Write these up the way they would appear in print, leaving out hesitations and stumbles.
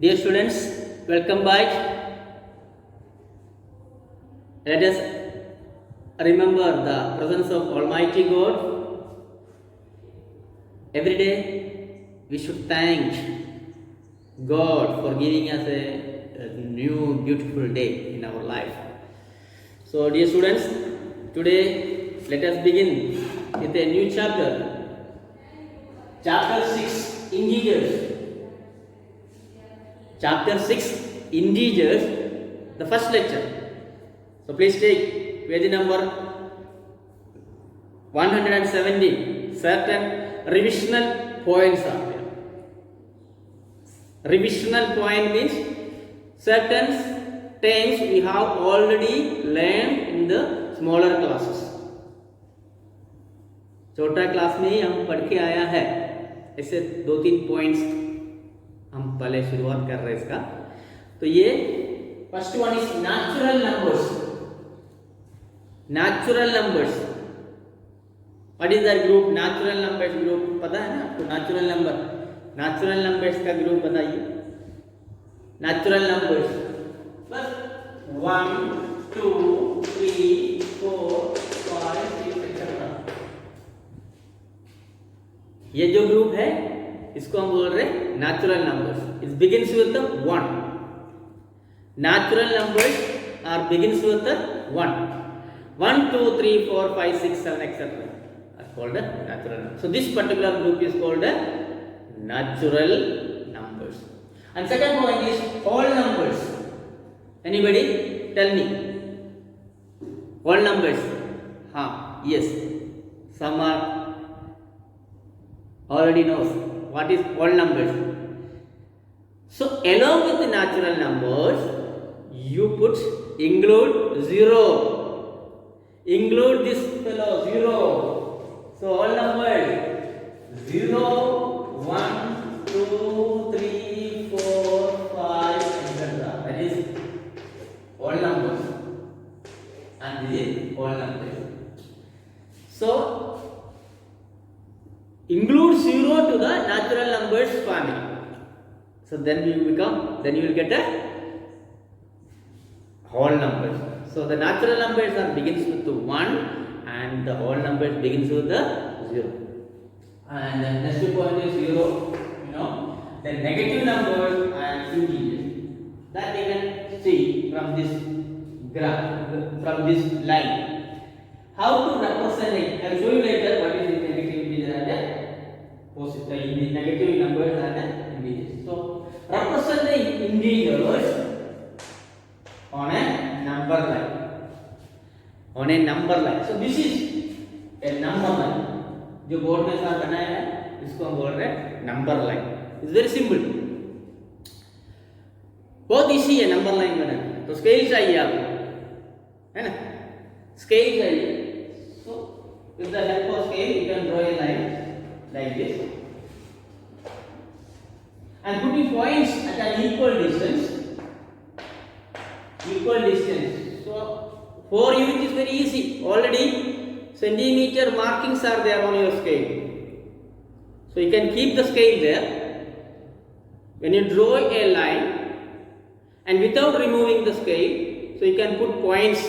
Dear students, welcome back. Let us remember the presence of Almighty God. Every day we should thank God for giving us a new beautiful day in our life. So dear students, today let us begin with a new chapter. Chapter 6, Integers. Chapter 6, Integers, the first lecture. So please take page number 170. Certain revisional points are there. Revisional point means certain terms we have already learned in the smaller classes. छोटा class में ही हम पढ़ के आया है. ऐसे 2-3 points हम पहले शुरुआत कर रहे हैं इसका. तो ये first one is natural numbers. Natural numbers, what is that group? Natural numbers group पता है ना आपको? नेचुरल नंबर्स का ग्रुप बताइए. नेचुरल नंबर्स बस 1 2 3 4 5 6 etc. ये जो ग्रुप है इसको हम बोल रहे हैं natural numbers. It begins with the 1. Natural numbers are begins with the 1. 1 2 3 4 5 6 7 etc. are called the natural numbers. So this particular group is called the natural numbers. And second point is whole numbers. Anybody tell me? Whole numbers. Yes. Some are already knows what is whole numbers. So along with the natural numbers, you put include 0. Include this fellow 0. So whole numbers 0, 1, 2, 3, 4, 5, etc. That is whole numbers, and this is whole numbers. So include 0 to the natural numbers family. So then you will get a whole numbers. So the natural numbers are begins with the 1 and the whole numbers begins with the 0. And the next point is 0, the negative numbers and integers. That you can see from this graph, from this line. How to represent it? I will show you later what is the negative integer and the positive negative numbers and the integers. So represent the integers on a number line. On a number line. So this is a number line. जो board में साथ बनाया है इसको हम बोल रहे हैं number line. It's very simple. बहुत इजी है नंबर लाइन बनाना. तो स्केल चाहिए आपको, है ना? स्केल चाहिए. So with the help of scale you can draw a line like this and putting points at an equal distance. So for you it is very easy. Already centimeter markings are there on your scale, so you can keep the scale there. When you draw a line and without removing the scale, so you can put points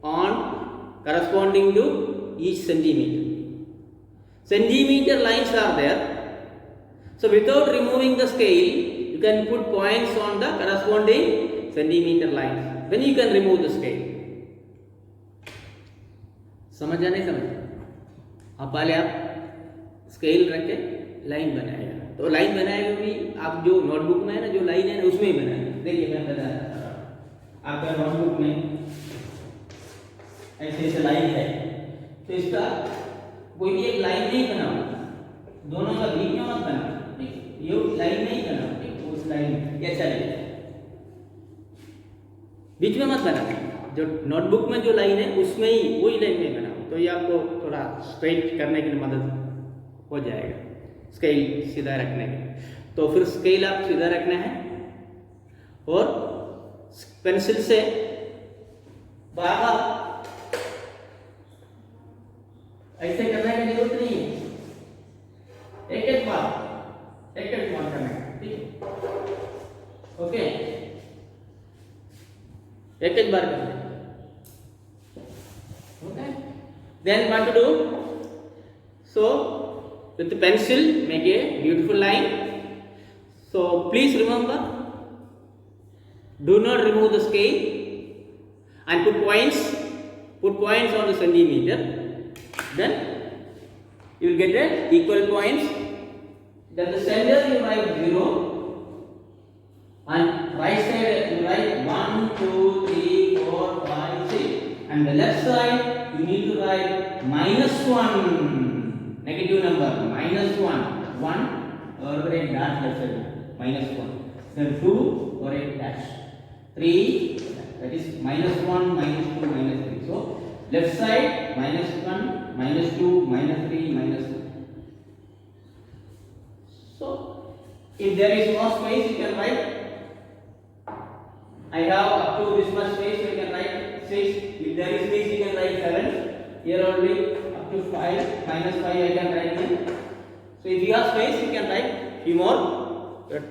on corresponding to each centimeter. Centimeter lines are there. So without removing the scale, you can put points on the corresponding centimeter lines. Then you can remove the scale. समझ या नहीं समझ? अब पहले आप scale रख के line बनाएगा. तो लाइन बनाएगा भी आप जो नोटबुक में है ना, जो लाइन है ना उसमें ही बनाएगा. देखिए मैं बता रहा हूँ. आपका नोटबुक में ऐसे लाइन है, तो इसका कोई भी एक लाइन नहीं बनाओ. दोनों का बीच में मत बनाओ. ये लाइन नहीं बनाओ. उस लाइन क्या चलेगा, बीच में मत बनाओ. जो नोटबुक में जो लाइन है उसमें ही वही लाइन में बनाओ. तो ये आपको थोड़ा स्ट्रेट करने के लिए मदद हो जाएगा, स्केल सीधा रखने के. तो फिर स्केल आप सीधा रखना है और पेंसिल से बाहर ऐसे करने की जरूरत नहीं है. एक एक बार करना है. ठीक है. ओके, एक बार करते हैं। Okay, then what to do? So with the pencil make a beautiful line. So please remember, do not remove the scale and put points on the centimeter. Then you will get the equal points. Then the center you write 0 and right side you write 1, 2, 3, 4, 5, 6, and the left side you need to write -1, negative number, -1 or a dash left side, -1, then 2 or a dash, 3, that is -1, -2, -3. So left side -1, -2, -3, -1. So if there is more space you can write, I have up to this much space, so you can write 6. If there is space you can write 7. Here only up to 5, -5 I can write here. So if you have space you can write few more.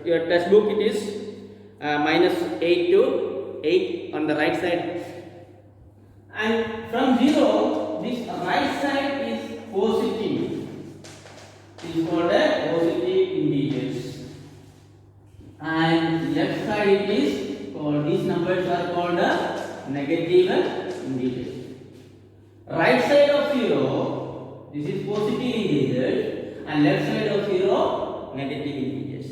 Your textbook it is -8 to 8 on the right side. And from 0 this right side is positive. It is called a positive integers. And left side it is called, these numbers are called a negative integers. Right side of 0, this is positive integers, and left side of 0, negative integers.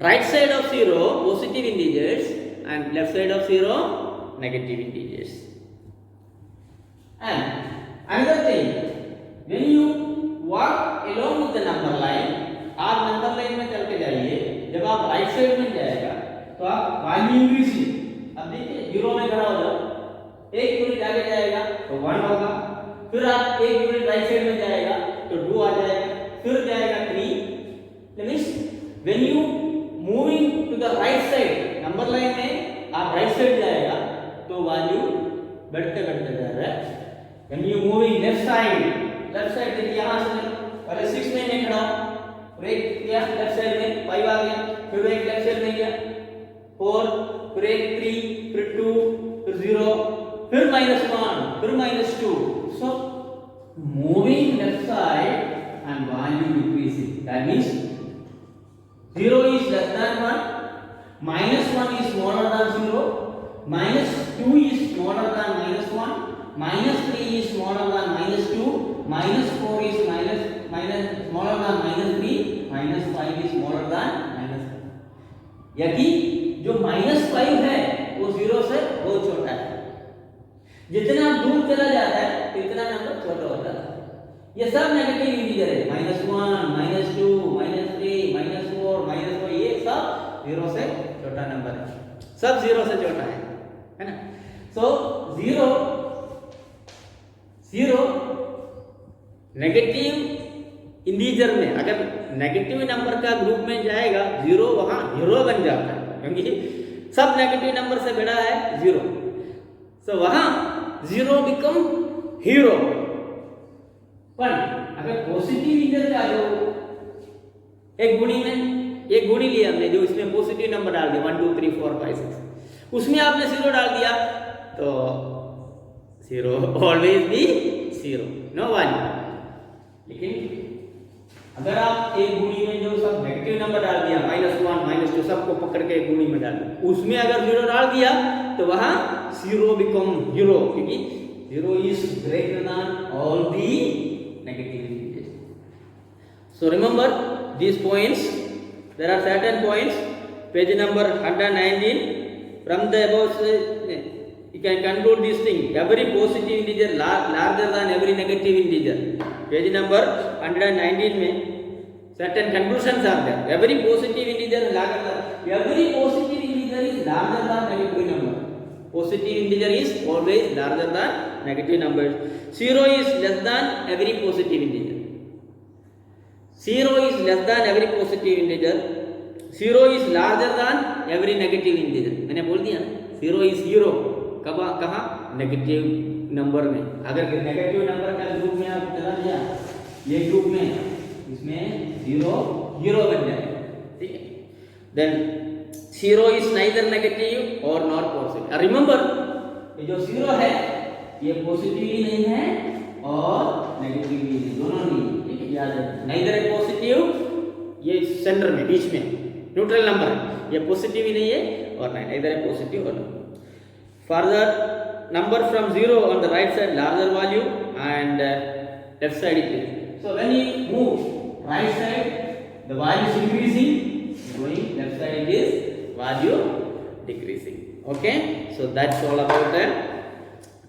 Right side of 0, positive integers, and left side of 0, negative integers. And another thing, when you walk along with the number line, आप number line में चल के जाइए, जब आप right side में जाएगा तो आप वैल्यू इंक्रीज, अब देखिए 0 में खड़ा हो जाओ, 1 यूनिट आगे जाएगा तो 1 होगा, फिर आप 1 यूनिट राइट साइड में जाएगा तो 2 आ जाएगा, फिर जाएगा 3. That means when you moving to the right side, number line में आप राइट साइड जाएगा तो वैल्यू बढ़ते बढ़ते जा रहा है. When you moving left side देखिए यहाँ से पहले 6 में नहीं खड़ा, ब्रेक किया लेफ्ट साइड में 5 आ गया, फिर एक लेफ्ट साइड में गया 4, फिर एक 3, फिर 2, फिर 0, फिर -1, फिर -2. So moving left side and value decreasing. That means 0 is less than 1, -1 is smaller than 0, -2 is smaller than -1, -3 is smaller than -2, -4 is smaller than -3, -5 is smaller than -1. यदि जो -5 है वो 0 से बहुत छोटा है, जितना दूर चला जाता है इतना नंबर छोटा होता है. ये सब नेगेटिव इंटीजर है, -1, -2, -3, -4, -5, ये सब 0 से छोटा नंबर है, सब 0 से छोटा है ना. सो 0 नेगेटिव इंटीजर में अगर नेगेटिव नंबर का ग्रुप में जाएगा 0 वहां हीरो बन जाता है, क्योंकि सब नेगेटिव नंबर से बड़ा है 0. सो वहां 0 बिकम हीरो. पर अगर पॉजिटिव इंटीजर का जो एक गुणी लिया हमने, जो इसमें पॉजिटिव नंबर डाल दिया 1, 2, 3, 4, 5, 6, उसमें आपने 0 डाल दिया तो 0 ऑलवेज बी 0, नो वैल्यू. लेकिन अगर आप एक गुणी में जो सब नेगेटिव नंबर डाल दिया -1, -2 सबको पकड़ के एक गुणी में डाल दिया, उसमें अगर 0 डाल दिया तो वहां 0 बिकम हीरो, क्योंकि 0 is greater than all the negative integers. So remember these points. There are certain points. Page number 119. From the above, you can conclude this thing. Every positive integer larger than every negative integer. Page number 119 में certain conclusions are there. Every positive integer is larger than negative number. Positive integer is always larger than negative numbers. 0 is less than every positive integer. 0 is less than every positive integer. 0 is larger than every negative integer. मैंने बोल दिया 0 is 0. कहाँ negative number में. अगर negative number का group में आप चला दिया ये ग्रुप में, इसमें 0 बन जाएगा. ठीक है. then 0 is neither negative or nor positive. Remember, ये जो 0 है ये पॉजिटिव भी नहीं है और नेगेटिव भी नहीं, दोनों नहीं, ठीक है, याद रखना। neither है पॉजिटिव, ये सेंटर में बीच में न्यूट्रल नंबर है, ये पॉजिटिव ही नहीं है और neither है पॉजिटिव और further number from 0 on the right side larger value and left side equal. So when you move right side the value is increasing, going left side it is value decreasing. Okay, so that's all about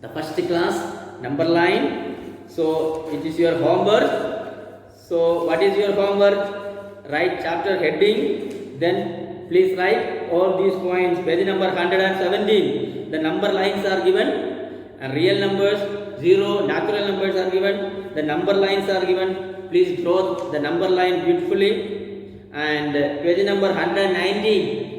the first class number line. So it is your homework. So what is your homework? Write chapter heading, then please write all these points. Page number 117. The number lines are given and real numbers, 0, natural numbers are given. The number lines are given. Please draw the number line beautifully. And page number 119.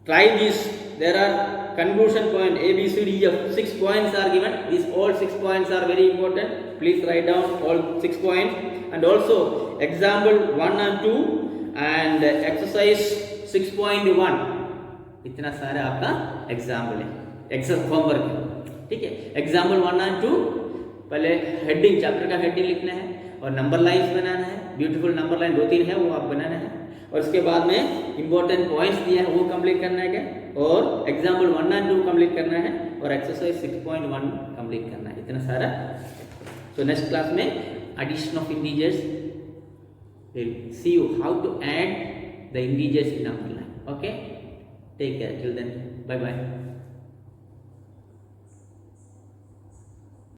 Try this. There are conclusion point A, B, C, D, F. 6 points are given. These all 6 points are very important. Please write down all 6 points. And also example 1 and 2 and exercise 6.1. इतना सारा आपका example है, access homework है, ठीक है। Example 1 और 2 पहले heading, chapter का हेडिंग लिखना है और नंबर लाइंस बनाना है, ब्यूटीफुल नंबर लाइन 2-3 है वो आप बनाना है और उसके बाद में इंपॉर्टेंट पॉइंट्स दिया है वो कंप्लीट करना है क्या, और एग्जाम्पल 1 और 2 कंप्लीट करना है और एक्सरसाइज 6.1 कंप्लीट करना है, इतना सारा। सो नेक्स्ट क्लास में addition of integers, we'll see you how to add the integers in number line. Okay, take care till then, bye bye.